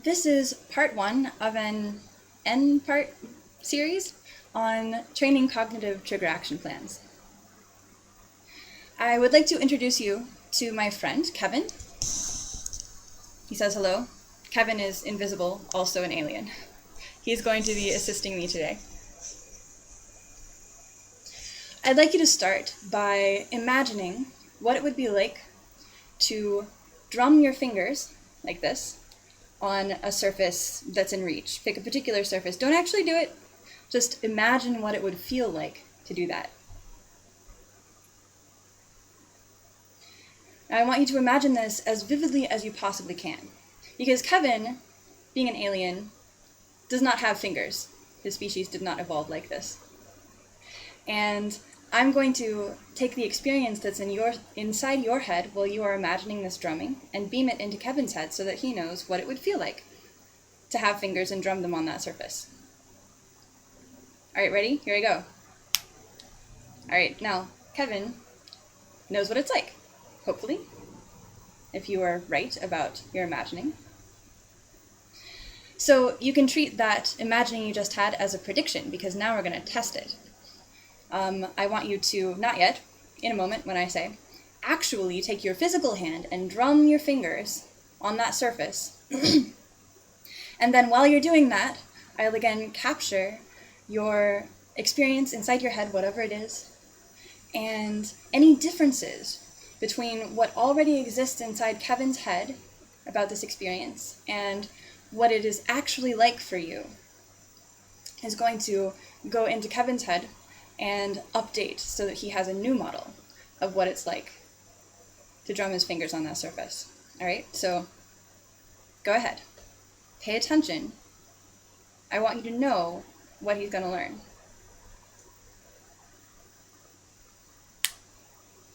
This is part one of an N-part series on training cognitive trigger action plans. I would like to introduce you to my friend, Kevin. He says hello. Kevin is invisible, also an alien. He's going to be assisting me today. I'd like you to start by imagining what it would be like to drum your fingers, like this, on a surface that's in reach. Pick a particular surface. Don't actually do it. Just imagine what it would feel like to do that. Now, I want you to imagine this as vividly as you possibly can. Because Kevin, being an alien, does not have fingers. His species did not evolve like this. And I'm going to take the experience that's inside your head while you are imagining this drumming and beam it into Kevin's head so that he knows what it would feel like to have fingers and drum them on that surface. All right, ready? Here we go. All right, now Kevin knows what it's like, hopefully, if you are right about your imagining. So you can treat that imagining you just had as a prediction, because now we're going to test it. I want you to, not yet, in a moment when I say, actually take your physical hand and drum your fingers on that surface. And then while you're doing that, I'll again capture your experience inside your head, whatever it is, and any differences between what already exists inside Kevin's head about this experience and what it is actually like for you is going to go into Kevin's head and update so that he has a new model of what it's like to drum his fingers on that surface. All right, so go ahead. Pay attention. I want you to know what he's going to learn.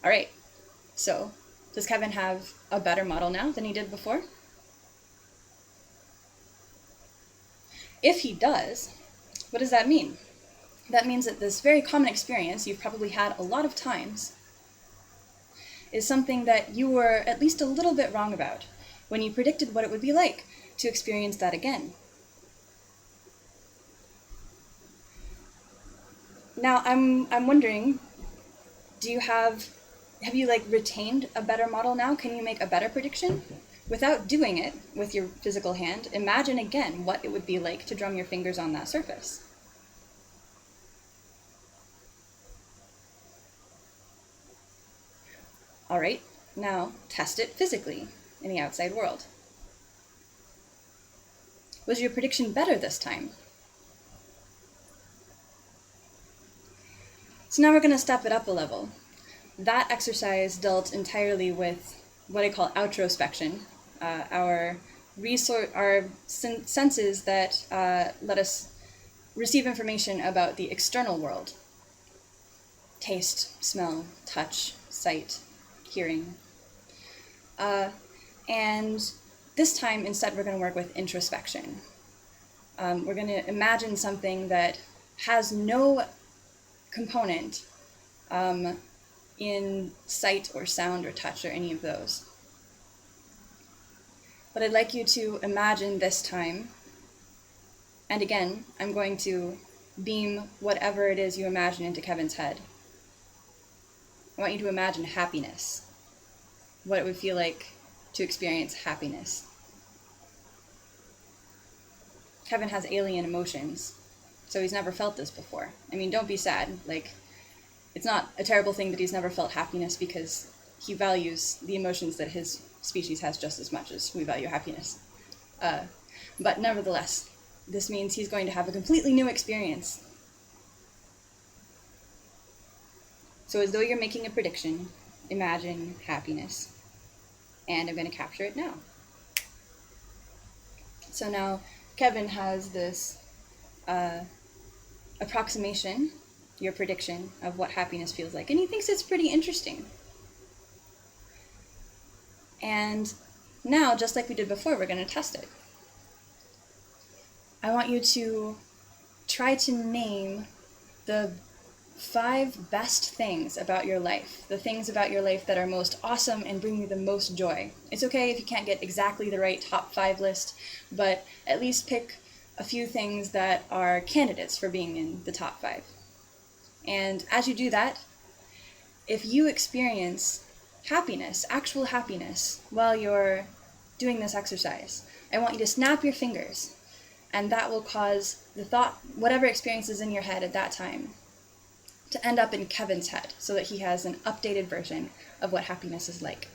All right, so does Kevin have a better model now than he did before? If he does, what does that mean? That means that this very common experience you've probably had a lot of times is something that you were at least a little bit wrong about when you predicted what it would be like to experience that again. Now, I'm wondering, have you retained a better model now? Can you make a better prediction? Without doing it with your physical hand, imagine again what it would be like to drum your fingers on that surface. All right, now test it physically in the outside world. Was your prediction better this time? So now we're going to step it up a level. That exercise dealt entirely with what I call outrospection, our senses that let us receive information about the external world. Taste, smell, touch, sight, hearing. And this time, instead, we're going to work with introspection. We're going to imagine something that has no component in sight or sound or touch or any of those. But I'd like you to imagine this time, and again, I'm going to beam whatever it is you imagine into Kevin's head. I want you to imagine happiness, what it would feel like to experience happiness. Kevin has alien emotions, so he's never felt this before. I mean, don't be sad. It's not a terrible thing that he's never felt happiness, because he values the emotions that his species has just as much as we value happiness. But nevertheless, this means he's going to have a completely new experience. So as though you're making a prediction, imagine happiness. And I'm going to capture it now. So now Kevin has this approximation, your prediction of what happiness feels like, and he thinks it's pretty interesting. And now, just like we did before, we're going to test it. I want you to try to name the 5 best things about your life, the things about your life that are most awesome and bring you the most joy. It's okay if you can't get exactly the right top 5 list, but at least pick a few things that are candidates for being in the top 5. And as you do that, if you experience happiness, actual happiness, while you're doing this exercise, I want you to snap your fingers, and that will cause the thought, whatever experience is in your head at that time, to end up in Kevin's head so that he has an updated version of what happiness is like.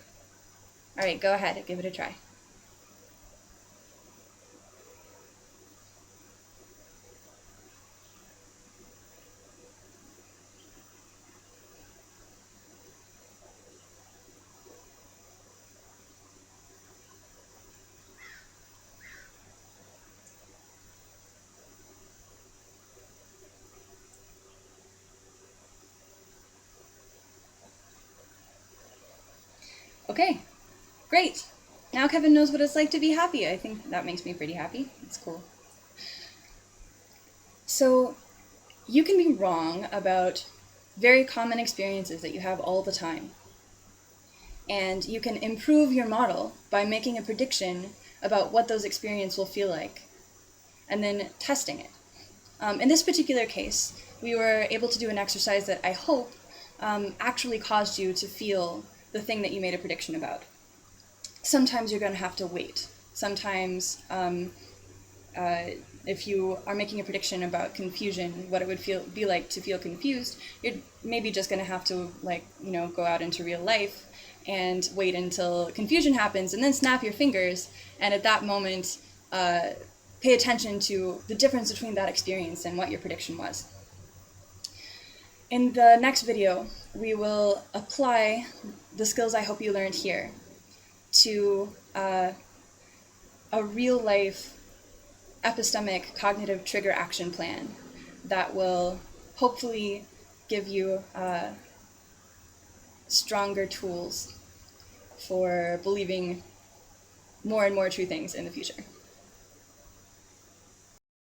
All right, go ahead, give it a try. Okay, great. Now Kevin knows what it's like to be happy. I think that makes me pretty happy. It's cool. So you can be wrong about very common experiences that you have all the time. And you can improve your model by making a prediction about what those experiences will feel like, and then testing it. In this particular case, we were able to do an exercise that I hope actually caused you to feel the thing that you made a prediction about. Sometimes you're going to have to wait. Sometimes if you are making a prediction about confusion, what it would be like to feel confused, you're maybe just going to have to go out into real life and wait until confusion happens and then snap your fingers, and at that moment pay attention to the difference between that experience and what your prediction was. In the next video, we will apply the skills I hope you learned here to a real-life epistemic cognitive trigger action plan that will hopefully give you stronger tools for believing more and more true things in the future.